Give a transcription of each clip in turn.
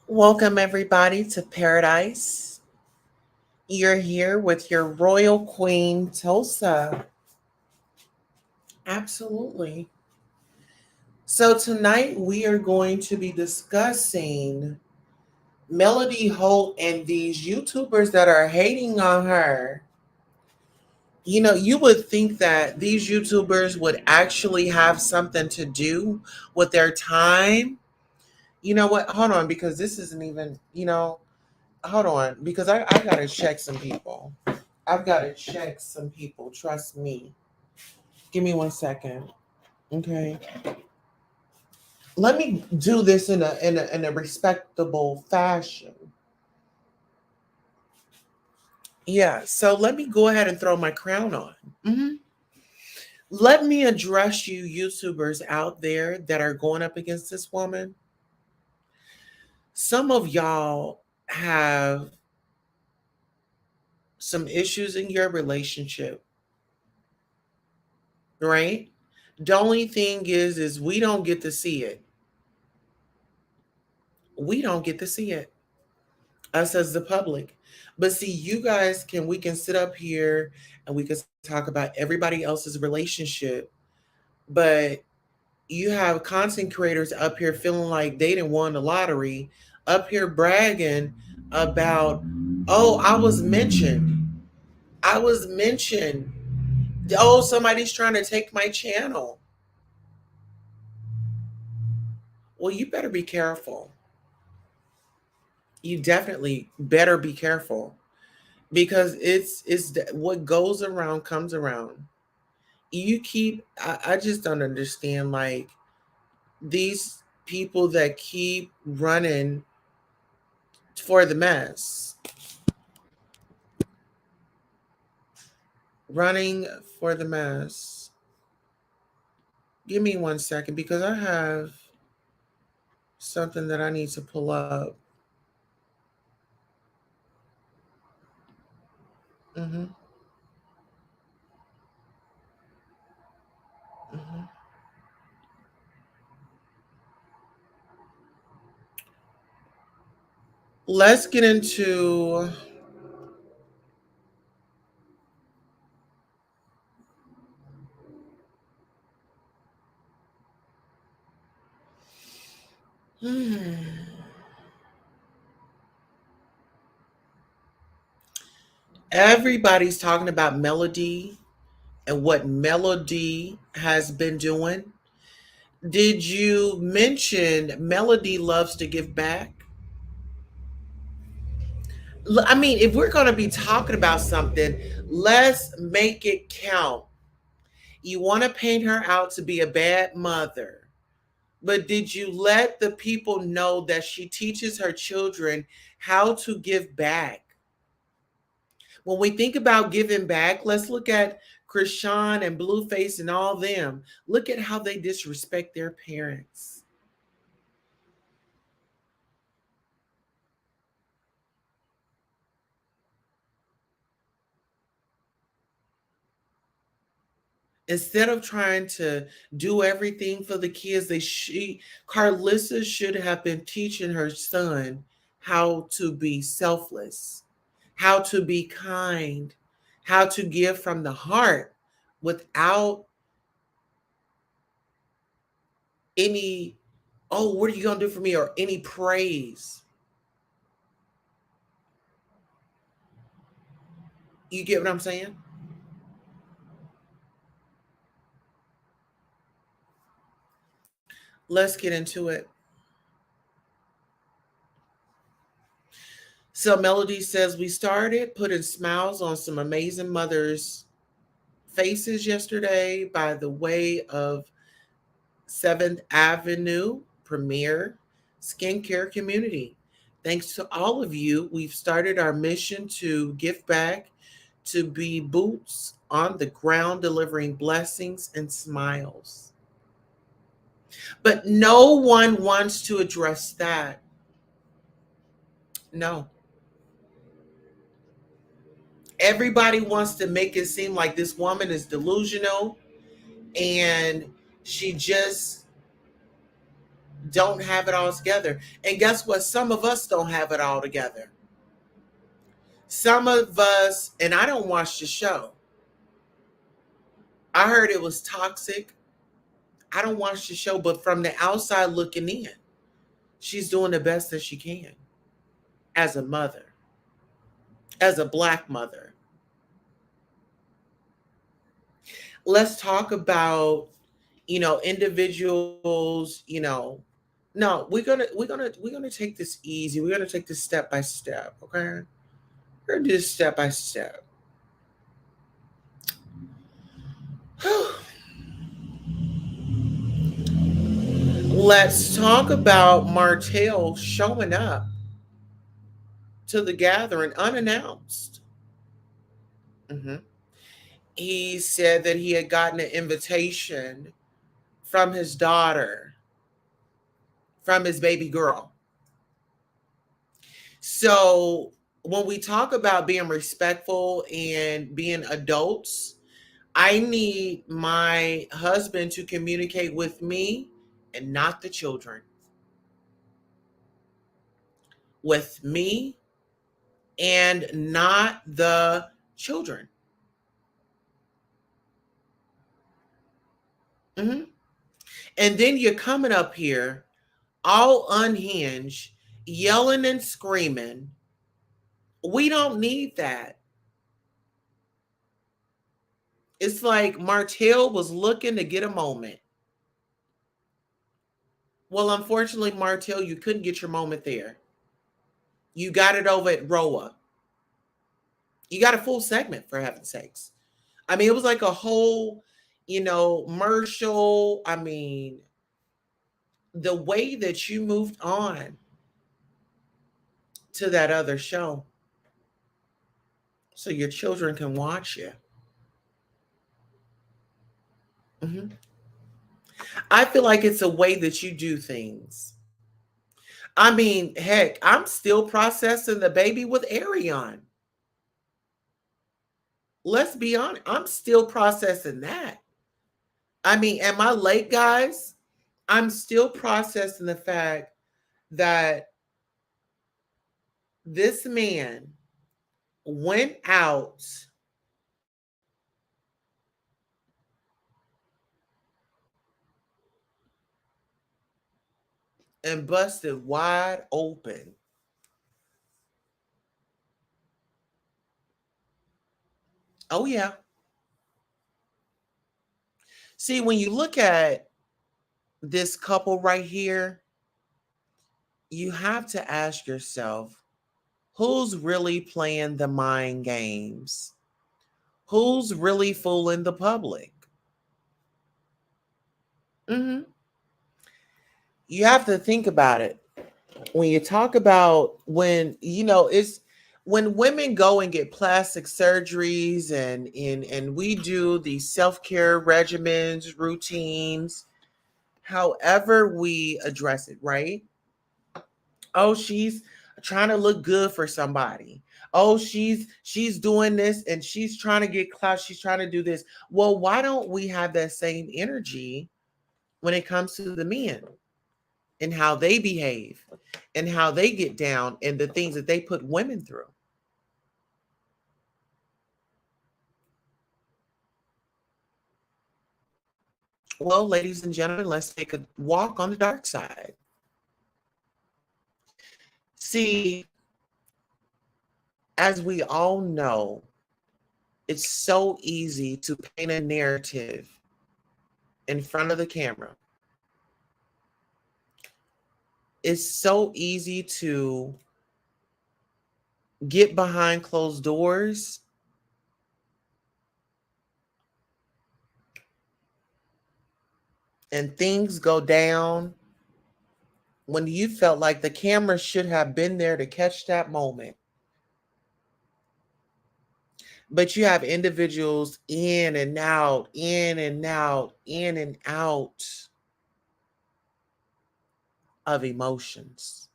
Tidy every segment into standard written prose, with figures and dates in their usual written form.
Welcome, everybody, to Paradise. You're here with your royal queen, Tulsa. Absolutely. So, tonight we are going to be discussing Melody Holt and these YouTubers that are hating on her. You would think that these YouTubers would actually have something to do with their time. You know what? Hold on, because this isn't even, hold on, because I gotta check some people. I've got to check some people. Trust me. Give me 1 second. Okay. Let me do this in a respectable fashion. Yeah. So let me go ahead and throw my crown on. Mhm. Let me address you, YouTubers out there that are going up against this woman. Some of y'all have some issues in your relationship, right? The only thing is we don't get to see it. We don't get to see it. Us as the public. But see, you guys we can sit up here and we can talk about everybody else's relationship, but you have content creators up here feeling like they didn't won the lottery, up here bragging about, oh, I was mentioned. I was mentioned. Oh, somebody's trying to take my channel. Well, you better be careful. You definitely better be careful because it's what goes around comes around. I just don't understand, like, these people that keep running for the mess, running for the mess. Give me 1 second because I have something that I need to pull up. hmm hmm Let's get into. Hmm. Everybody's talking about Melody and what Melody has been doing. Did you mention Melody loves to give back? I mean, if we're going to be talking about something, let's make it count. You want to paint her out to be a bad mother, but did you let the people know that she teaches her children how to give back? When we think about giving back, let's look at Krishan and Blueface and all them. Look at how they disrespect their parents. Instead of trying to do everything for the kids, Carlissa should have been teaching her son how to be selfless, how to be kind, how to give from the heart without any, oh, what are you going to do for me, or any praise. You get what I'm saying? Let's get into it. So Melody says we started putting smiles on some amazing mothers' faces yesterday by the way of 7th Avenue Premier Skincare Community. Thanks to all of you, we've started our mission to give back, to be boots on the ground, delivering blessings and smiles. But no one wants to address that. No. Everybody wants to make it seem like this woman is delusional and she just don't have it all together. And guess what? Some of us don't have it all together. Some of us, and I don't watch the show. I heard it was toxic. I don't watch the show, but from the outside looking in, she's doing the best that she can as a mother, as a Black mother. Let's talk about, individuals, no, we're gonna take this easy. We're gonna take this step by step, okay? We're gonna do this step by step. Let's talk about Martell showing up to the gathering unannounced. Mhm. He said that he had gotten an invitation from his daughter, from his baby girl. So when we talk about being respectful and being adults, I need my husband to communicate with me and not the children. With me and not the children. hmm And then you're coming up here all unhinged, yelling and screaming. We don't need that. It's like Martell was looking to get a moment. Well, unfortunately, Martell, you couldn't get your moment there. You got it over at Roa. You got a full segment, for heaven's sakes. I mean, it was like a whole, commercial. I mean, the way that you moved on to that other show so your children can watch you. hmm I feel like it's a way that you do things. I mean, heck, I'm still processing the baby with Arion. Let's be honest, I'm still processing that. I mean, am I late, guys? I'm still processing the fact that this man went out and busted wide open. Oh, yeah. See, when you look at this couple right here, you have to ask yourself, who's really playing the mind games? Who's really fooling the public? hmm You have to think about it. When you talk about it's when women go and get plastic surgeries and we do these self-care regimens, routines, however we address it, right? Oh, she's trying to look good for somebody. Oh, she's doing this and she's trying to get clout. She's trying to do this. Well, why don't we have that same energy when it comes to the men and how they behave and how they get down and the things that they put women through? Well, ladies and gentlemen, let's take a walk on the dark side. See, as we all know, it's so easy to paint a narrative in front of the camera. It's so easy to get behind closed doors and things go down when you felt like the camera should have been there to catch that moment. But you have individuals in and out, in and out, in and out of emotions.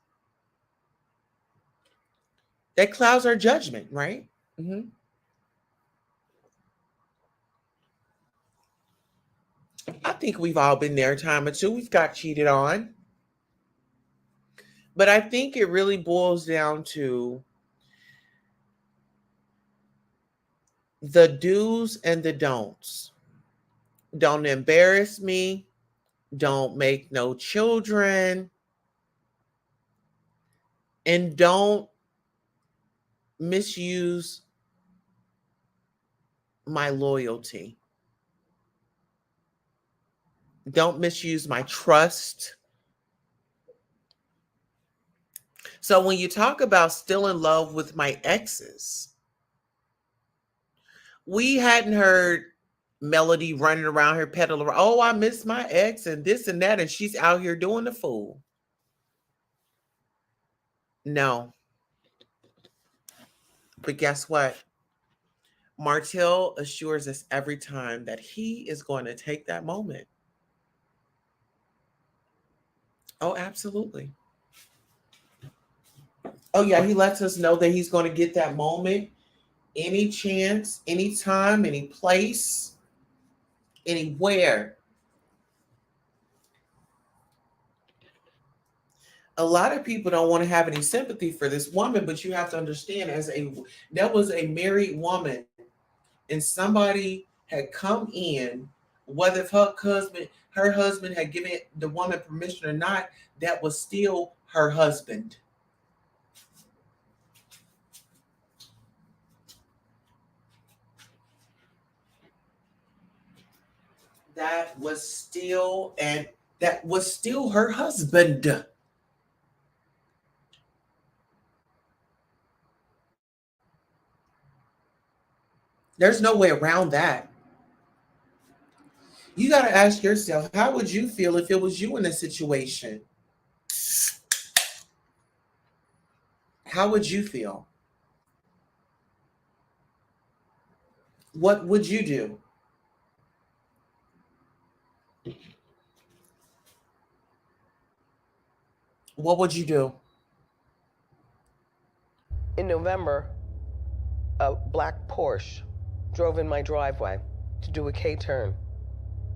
That clouds our judgment, right? hmm I think we've all been there a time or two. We've got cheated on. But I think it really boils down to the do's and the don'ts. Don't embarrass me. Don't make no children. And don't misuse my loyalty. Don't misuse my trust. So when you talk about still in love with my exes, we hadn't heard Melody running around her peddling around, oh, I miss my ex and this and that, and she's out here doing the fool. No. But guess what? Martell assures us every time that he is going to take that moment. Oh, absolutely. Oh, yeah, he lets us know that he's going to get that moment any chance, anytime, any place, anywhere. A lot of people don't want to have any sympathy for this woman, but you have to understand, that was a married woman, and somebody had come in, whether if her husband had given the woman permission or not, that was still her husband. That was still and that was still her husband. There's no way around that. You got to ask yourself, how would you feel if it was you in this situation? How would you feel? What would you do? What would you do? In November, a black Porsche drove in my driveway to do a K-turn.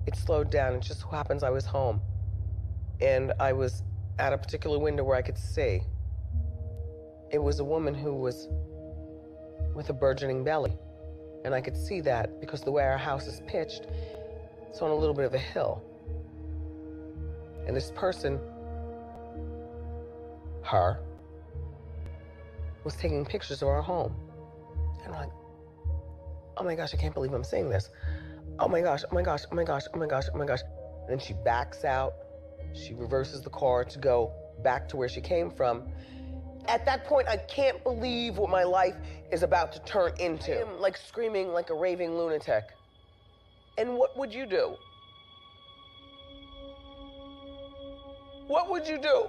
It slowed down. It just so happens I was home. And I was at a particular window where I could see. It was a woman who was with a burgeoning belly. And I could see that because the way our house is pitched, it's on a little bit of a hill. And this person, her, was taking pictures of our home. And I'm like, oh my gosh, I can't believe I'm saying this. Oh my gosh, oh my gosh, oh my gosh, oh my gosh, oh my gosh. And then she backs out. She reverses the car to go back to where she came from. At that point, I can't believe what my life is about to turn into. I am like screaming like a raving lunatic. And what would you do? What would you do?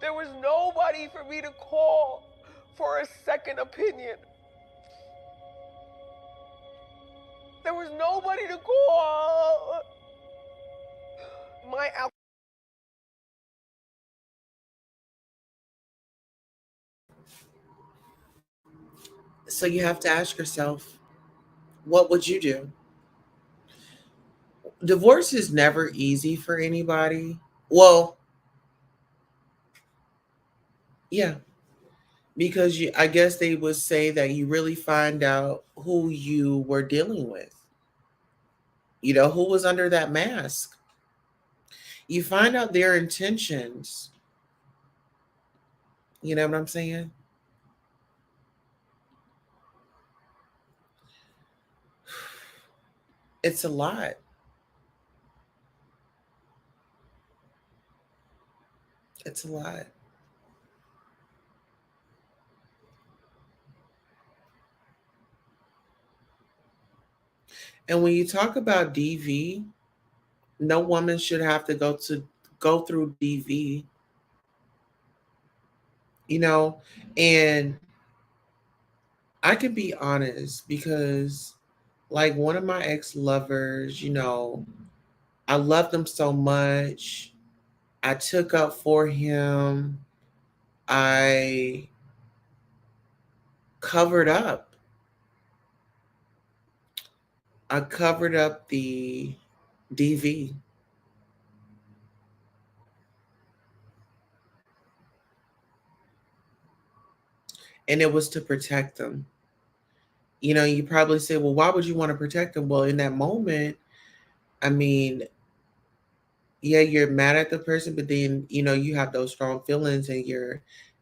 There was nobody for me to call for a second opinion. There was nobody to call. My So you have to ask yourself, what would you do? Divorce is never easy for anybody. Well, yeah, because I guess they would say that you really find out who you were dealing with. Who was under that mask. You find out their intentions. You know what I'm saying? It's a lot. It's a lot. And when you talk about DV, no woman should have to go through DV, you know, and I can be honest because like one of my ex-lovers, I loved him so much. I took up for him. I covered up. I covered up the DV. and it was to protect them. You probably say, well, why would you want to protect them? Well, in that moment, I mean, yeah, you're mad at the person, but then, you have those strong feelings, and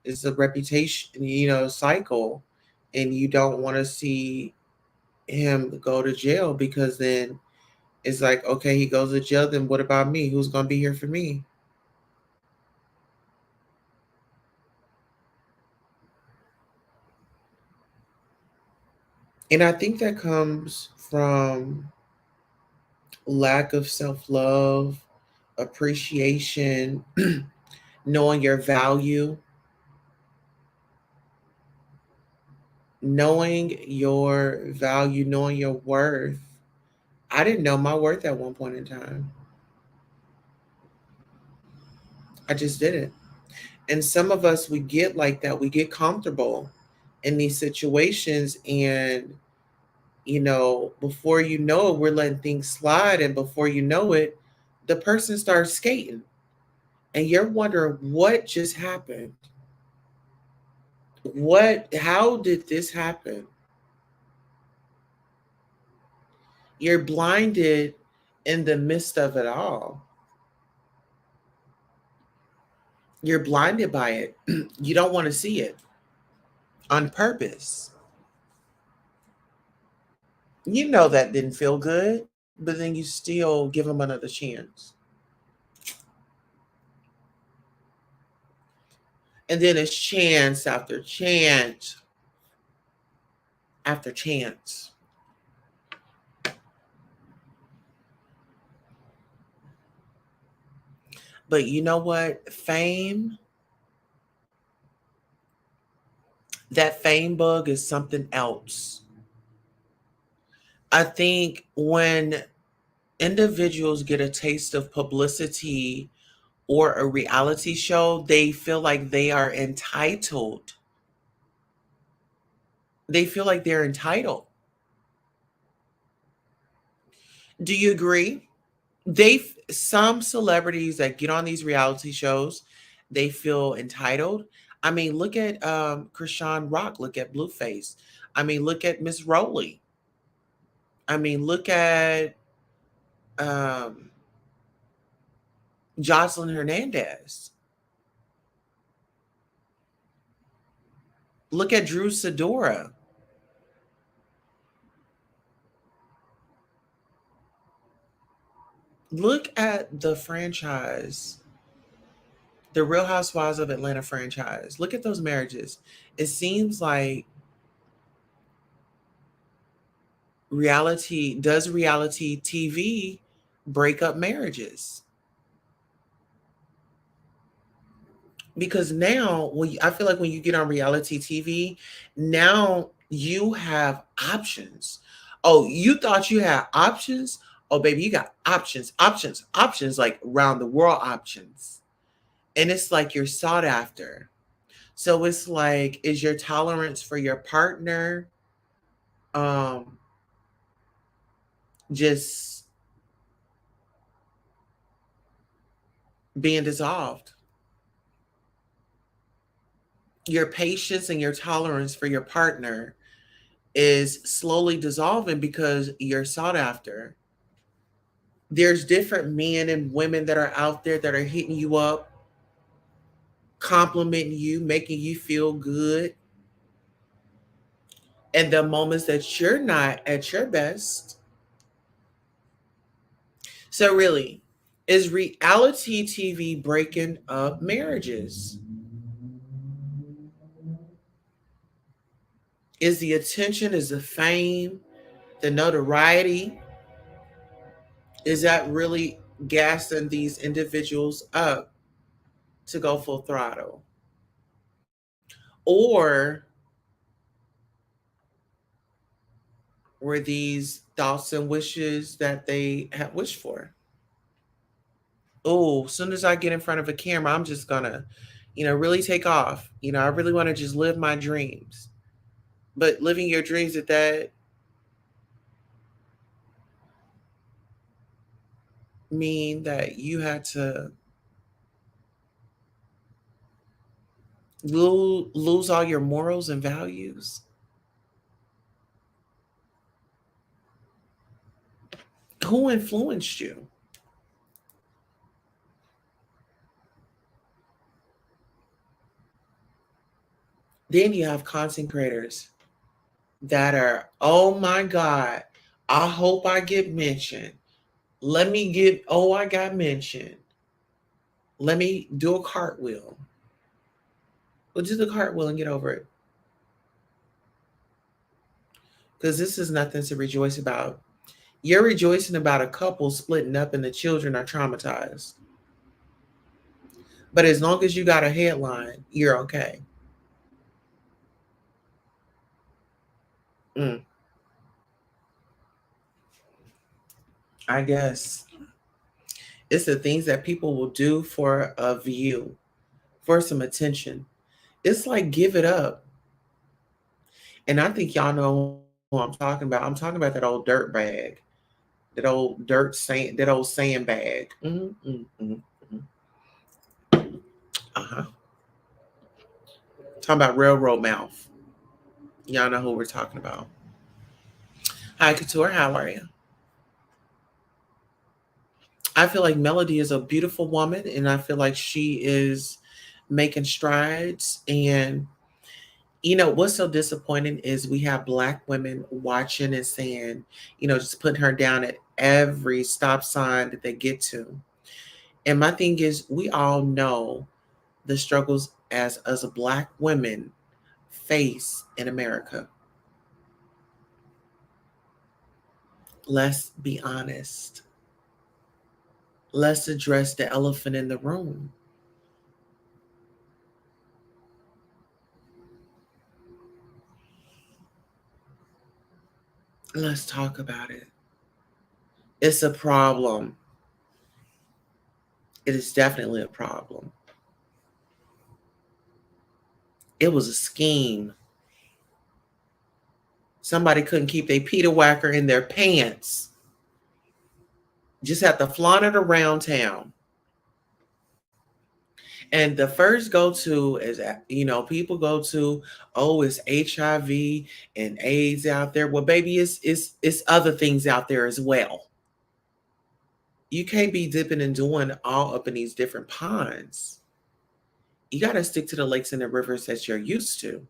it's a reputation, cycle, and you don't want to see him go to jail, because then it's like, okay, he goes to jail, then what about me? Who's going to be here for me? And I think that comes from lack of self love, appreciation, knowing your value, knowing your worth. I didn't know my worth at one point in time. I just didn't. And some of us, we get like that. We get comfortable in these situations, and before you know it, we're letting things slide, and before you know it, the person starts skating, and you're wondering what just happened. How did this happen? You're blinded in the midst of it all. You're blinded by it. You don't want to see it on purpose. You know that didn't feel good, but then you still give them another chance. And then it's chance after chance after chance. But you know what? That fame bug is something else. I think when individuals get a taste of publicity or a reality show, they feel like they are entitled. They feel like they're entitled. Do you agree? Some celebrities that get on these reality shows, they feel entitled. I mean, look at Krishan Rock, look at Blueface. I mean, look at Miss Rowley. I mean, look at um, Jocelyn Hernandez. Look at Drew Sidora. Look at the franchise, the Real Housewives of Atlanta franchise. Look at those marriages. It seems like reality TV break up marriages? Because now, I feel like when you get on reality TV, now you have options. Oh, you thought you had options? Oh, baby, you got options, options, options, like round the world options. And it's like you're sought after. So it's like, is your tolerance for your partner um just being dissolved? Your patience and your tolerance for your partner is slowly dissolving because you're sought after. There's different men and women that are out there that are hitting you up, complimenting you, making you feel good. And the moments that you're not at your best. So, really, is reality TV breaking up marriages? Is the attention, is the fame, the notoriety, is that really gassing these individuals up to go full throttle? Or were these thoughts and wishes that they had wished for? Oh, as soon as I get in front of a camera, I'm just gonna, really take off. I really want to just live my dreams. But living your dreams, did that mean that you had to lose all your morals and values? Who influenced you? Then you have content creators that are, oh my God, I hope I get mentioned. Let me get, oh, I got mentioned. Let me do a cartwheel. Well, do the cartwheel and get over it. Because this is nothing to rejoice about. You're rejoicing about a couple splitting up and the children are traumatized. But as long as you got a headline, you're okay. Mm, I guess it's the things that people will do for a view, for some attention. It's like give it up. And I think y'all know who I'm talking about. I'm talking about that old dirt bag, that old sandbag. Uh-huh. Talking about railroad mouth. Y'all know who we're talking about. Hi, Couture. How are you? I feel like Melody is a beautiful woman, and I feel like she is making strides. And what's so disappointing is we have Black women watching and saying, just putting her down at every stop sign that they get to. And my thing is, we all know the struggles as Black women face in America. Let's be honest. Let's address the elephant in the room. Let's talk about it. It's a problem. It is definitely a problem. It was a scheme. Somebody couldn't keep their Peter Whacker in their pants. Just had to flaunt it around town. And the first go-to is, people go to, oh, it's HIV and AIDS out there. Well, baby, it's other things out there as well. You can't be dipping and doing all up in these different ponds. You got to stick to the lakes and the rivers that you're used to.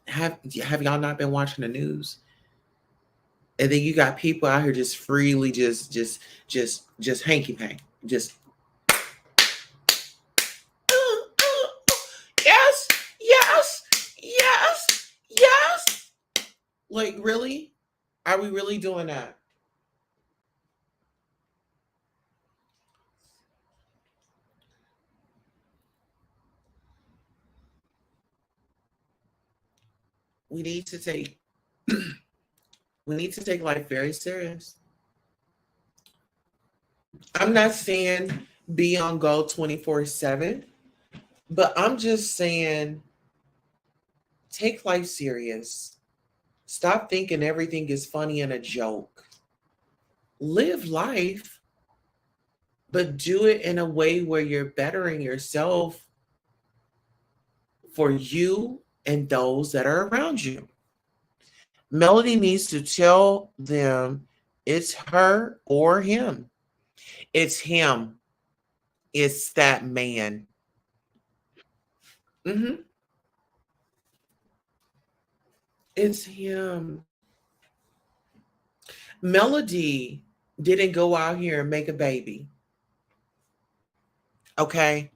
Have y'all not been watching the news? And then you got people out here just freely just hanky pank. Just yes, yes, yes, yes. Like, really? Are we really doing that? We need to take we need to take life very serious. I'm not saying be on go 24/7, but I'm just saying take life serious. Stop thinking everything is funny and a joke. Live life, but do it in a way where you're bettering yourself for you and those that are around you. Melody needs to tell them it's her or him. It's him. It's that man. Hmm. It's him. Melody didn't go out here and make a baby. Okay.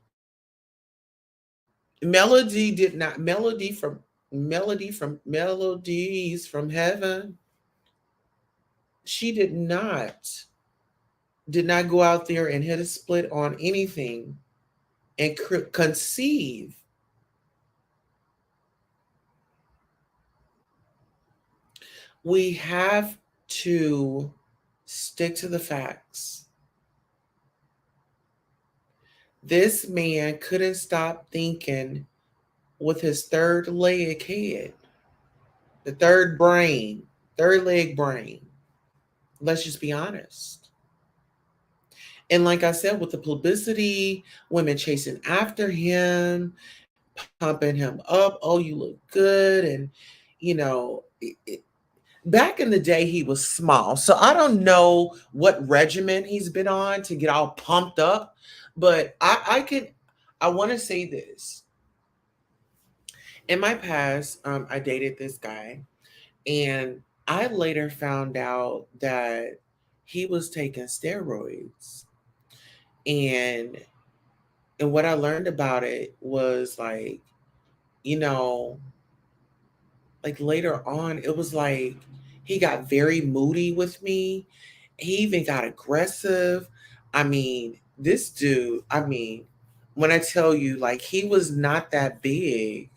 Melody did not. Melodies from heaven. She did not go out there and hit a split on anything and conceive. We have to stick to the facts. This man couldn't stop thinking with his third leg head, the third leg brain. Let's just be honest. And like I said, with the publicity, women chasing after him, pumping him up. Oh, you look good. And, back in the day, he was small. So I don't know what regimen he's been on to get all pumped up. But I want to say this. In my past, I dated this guy, and I later found out that he was taking steroids. And what I learned about it was like, you know, like later on, it was like he got very moody with me. He even got aggressive. I mean, this dude, when I tell you, like, he was not that big.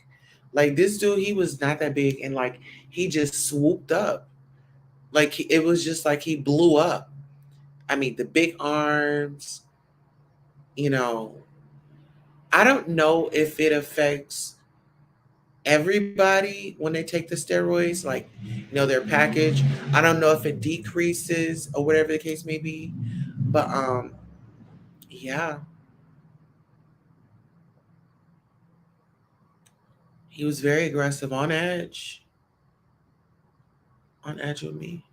Like, this dude, he was not that big. And, like, he just swooped up. Like, it was just like he blew up. I mean, the big arms, you know, I don't know if it affects everybody when they take the steroids, like, their package. I don't know if it decreases or whatever the case may be. But yeah, he was very aggressive, on edge with me.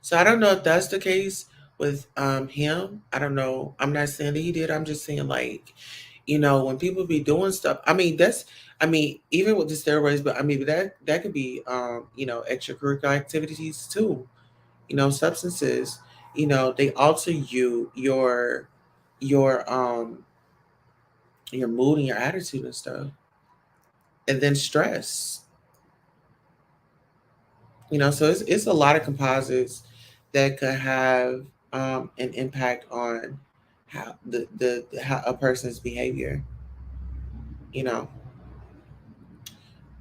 So I don't know if that's the case with him. I don't know. I'm not saying that he did. I'm just saying, like, when people be doing stuff. Even with the steroids, but that could be extracurricular activities too. Substances. They alter your your mood and your attitude and stuff. And then stress. So it's a lot of composites that could have an impact on how the how a person's behavior, you know.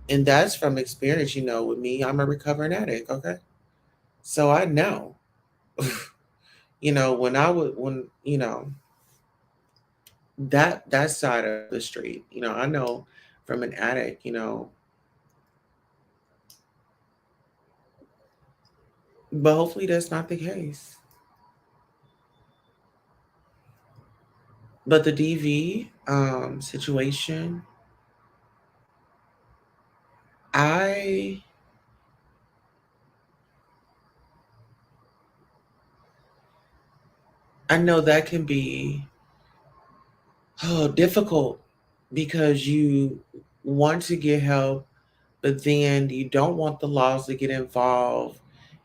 And that's from experience, with me. I'm a recovering addict, okay? So I know, when I would when that side of the street, I know from an addict, but hopefully that's not the case. But the DV situation, I I know that can be difficult because you want to get help, but then you don't want the laws to get involved.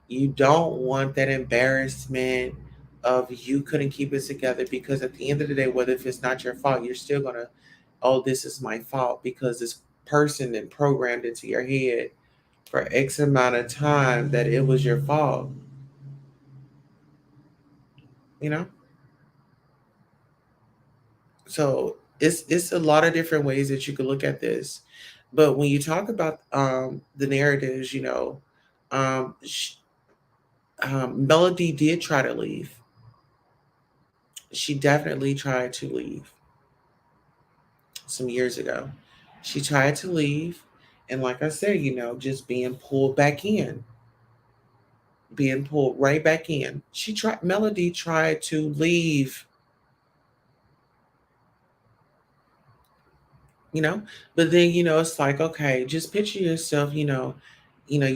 You don't want that embarrassment of you couldn't keep it together, because at the end of the day, whether if it's not your fault, you're still gonna, oh, this is my fault because this person then programmed into your head for X amount of time that it was your fault, you know? So it's a lot of different ways that you could look at this. But when you talk about the narratives, Melody did try to leave. She definitely tried to leave some years ago. She tried to leave, and like I said, just being pulled back in, being pulled right back in. Melody tried to leave, you know, but then, it's like, okay, just picture yourself, you're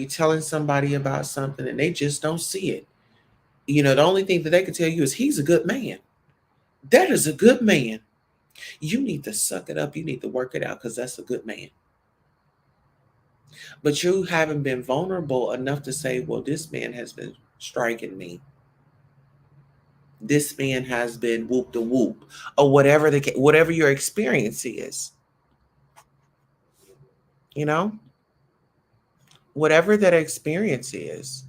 telling somebody about something and they just don't see it. The only thing that they can tell you is he's a good man. That is a good man. You need to suck it up. You need to work it out because that's a good man. But you haven't been vulnerable enough to say, well, this man has been striking me. This man has been whoop the whoop, or whatever your experience is, you know, whatever that experience is.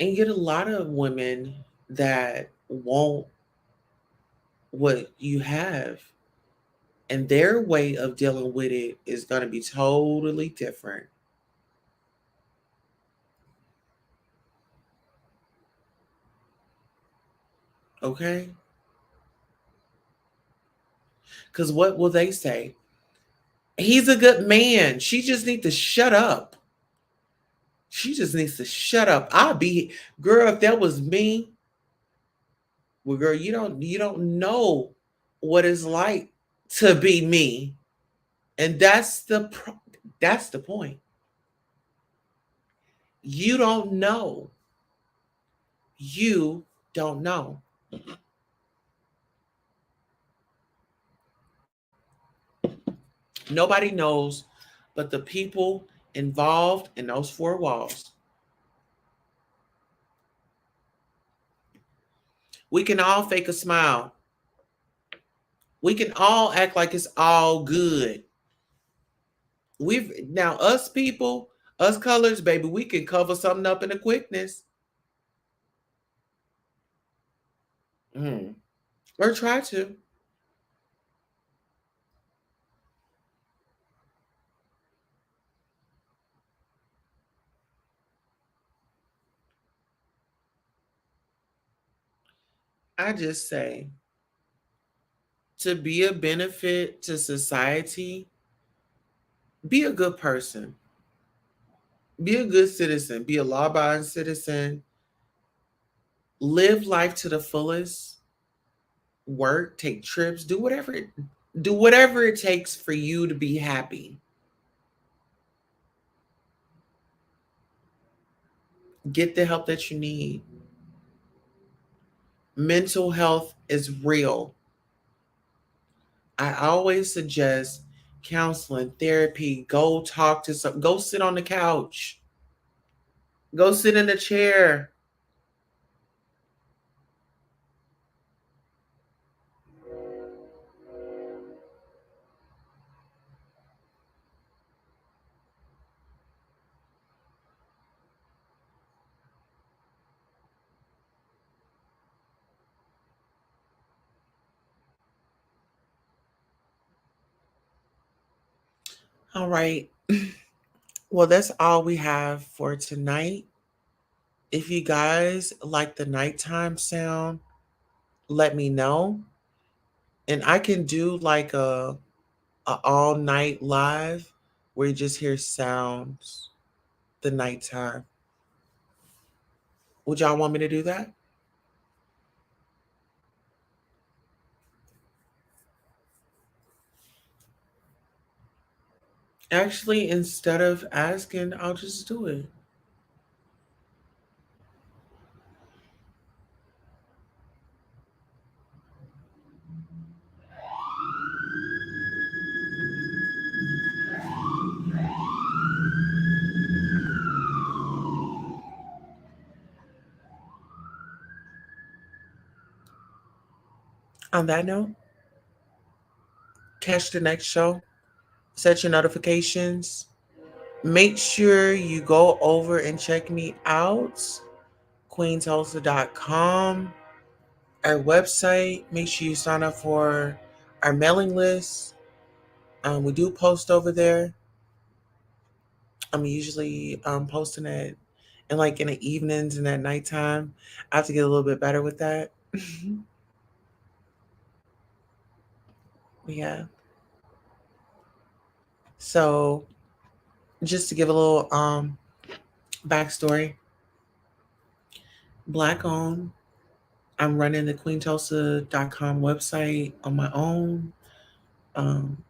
And you get a lot of women that want what you have, and their way of dealing with it is going to be totally different. Okay? Because what will they say? He's a good man. She just needs to shut up. She just needs to shut up. I'll be girl, if that was me, well, girl, you don't know what it's like to be me. And that's the point. You don't know. You don't know. Nobody knows but the people involved in those four walls. We can all fake a smile. We can all act like it's all good. We've now us people, us colors, baby, we can cover something up in a quickness. Mm. Or try to. I just say to be a benefit to society, be a good person. Be a good citizen. Be a law-abiding citizen. Live life to the fullest. Work, take trips, do whatever it takes for you to be happy. Get the help that you need. Mental health is real. I always suggest counseling, therapy, go talk to some, go sit on the couch, go sit in a chair. All right. Well, that's all we have for tonight. If you guys like the nighttime sound, let me know. And I can do like a all night live where you just hear sounds the nighttime. Would y'all want me to do that? Actually, instead of asking, I'll just do it. On that note, catch the next show, set your notifications. Make sure you go over and check me out, queentulsa.com, our website. Make sure you sign up for our mailing list. We do post over there. I'm usually posting it and like in the evenings and at nighttime. I have to get a little bit better with that. Yeah. So just to give a little backstory, Black owned. I'm running the queentulsa.com website on my own. Um,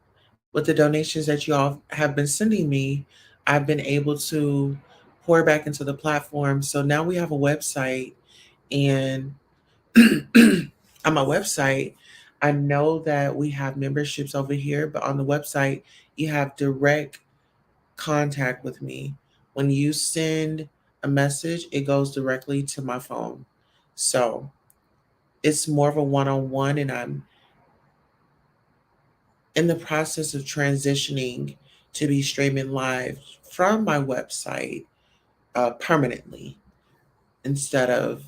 with the donations that you all have been sending me, I've been able to pour back into the platform. So now we have a website, and on my website, I know that we have memberships over here, but on the website, you have direct contact with me. When you send a message, it goes directly to my phone. So it's more of a one on one, and I'm in the process of transitioning to be streaming live from my website permanently instead of,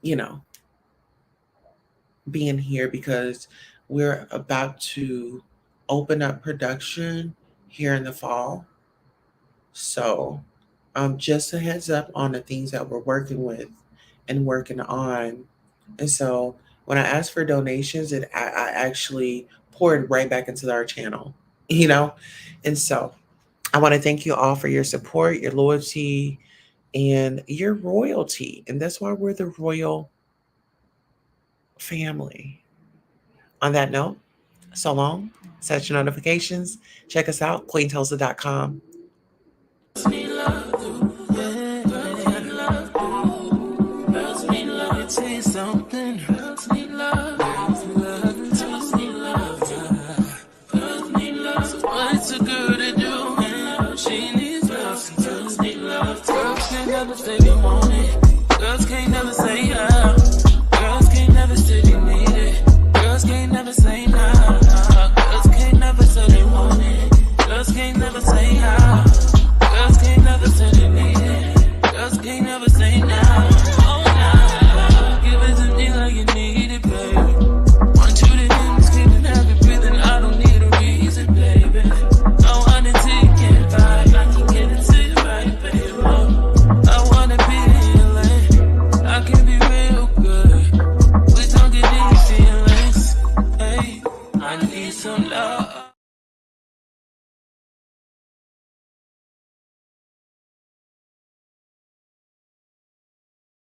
you know, being here because we're about to open up production here in the fall. So, just a heads up on the things that we're working with and working on. And so, when I asked for donations, I actually poured right back into our channel. you know? And so I want to thank you all for your support, your loyalty, and your royalty. And that's why we're the royal family. On that note, so long. Set your notifications. Check us out, queentulsa.com.